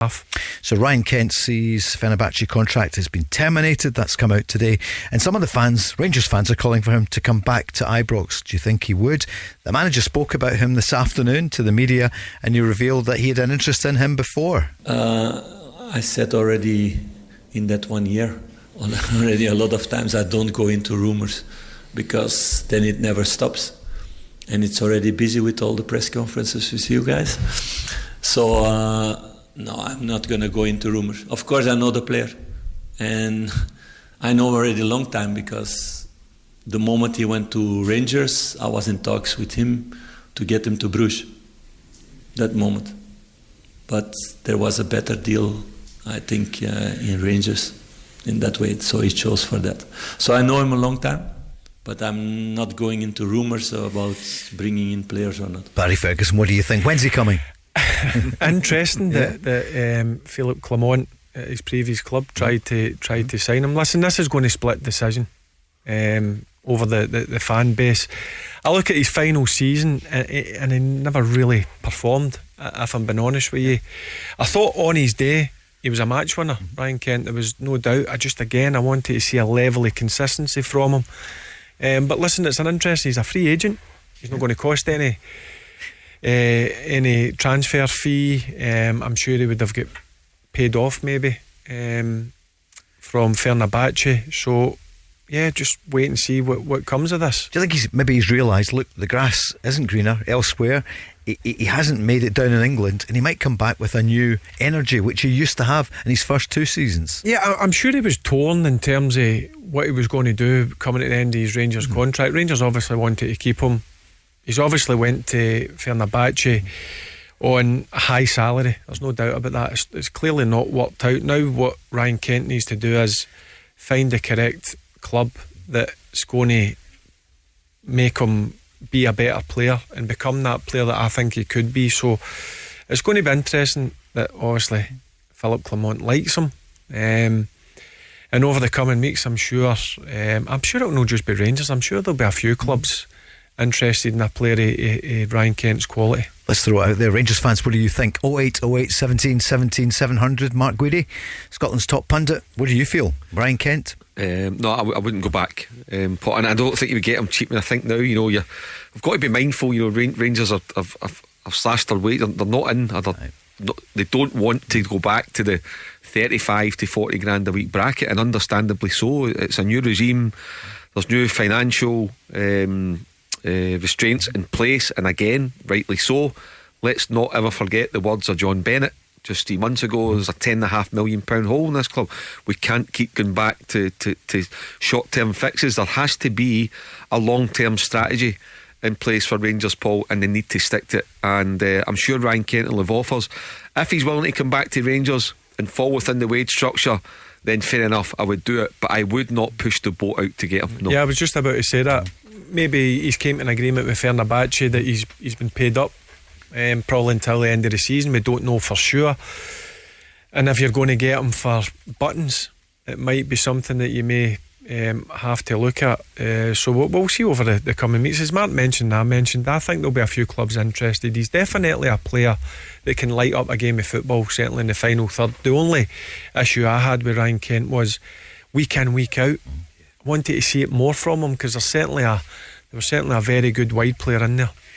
half. So Ryan Kent's Fenerbahce contract has been terminated. That's come out today, and some of the fans, Rangers fans, are calling for him to come back to Ibrox. Do you think he would? The manager spoke about him this afternoon to the media, and he revealed that he had an interest in him before. I said already in that 1 year, already a lot of times, I don't go into rumors, because then it never stops, and it's already busy with all the press conferences with you guys. So no, I'm not going to go into rumors. Of course, I know the player, and I know already a long time, because the moment he went to Rangers, I was in talks with him to get him to Bruges. That moment, but there was a better deal, I think, in Rangers in that way. So he chose for that. So I know him a long time, but I'm not going into rumors about bringing in players or not. Barry Ferguson, what do you think? When's he coming? Interesting that Philippe Clement at his previous club tried to sign him. Listen, this is going to split decision over the fan base. I look at his final season, and he never really performed, if I'm being honest with you. I thought on his day he was a match winner, Ryan Kent, there was no doubt. I wanted to see a level of consistency from him, but listen, it's an interest. He's a free agent. He's not going to cost any transfer fee. I'm sure he would have got paid off maybe from Fenerbahce. So yeah, just wait and see what comes of this. Do you think he's realised, look, the grass isn't greener elsewhere? He hasn't made it down in England, and he might come back with a new energy, which he used to have in his first 2 seasons. Yeah, I'm sure he was torn in terms of what he was going to do coming at the end of his Rangers contract. Rangers obviously wanted to keep him. He's obviously went to Fenerbahce on a high salary. There's no doubt about that. It's clearly not worked out. Now what Ryan Kent needs to do is find the correct club that's going to make him be a better player and become that player that I think he could be. So it's going to be interesting that obviously Philippe Clement likes him, and over the coming weeks I'm sure it'll not just be Rangers. I'm sure there'll be a few clubs interested in a player of Ryan Kent's quality. Let's throw it out there. Rangers fans, what do you think? 08 08 17 17 700. Mark Guidi, Scotland's top pundit, what do you feel? Ryan Kent? No, I wouldn't go back. And I don't think you would get him cheap. And I think now, you've got to be mindful. Rangers have slashed their weight. They're not in. They don't want to go back to the 35 to 40 grand a week bracket, and understandably so. It's a new regime. There's new financial restraints in place, and again, rightly so. Let's not ever forget the words of John Bennett just 3 months ago. There's a £10.5 million hole in this club. We can't keep going back to short-term fixes. There has to be a long-term strategy in place for Rangers, Paul, and they need to stick to it. And I'm sure Ryan Kent will have offers. If he's willing to come back to Rangers and fall within the wage structure, then fair enough, I would do it, but I would not push the boat out to get him. No. Yeah, I was just about to say that. Maybe he's came to an agreement with Fenerbahce that he's been paid up probably until the end of the season. We don't know for sure, and if you're going to get him for buttons, it might be something that you may have to look at. So we'll see over the coming weeks. As Mark mentioned, I think there'll be a few clubs interested. He's definitely a player that can light up a game of football, certainly in the final third. The only issue I had with Ryan Kent was week in, week out. I wanted to see it more from him, because there was certainly a very good wide player in there.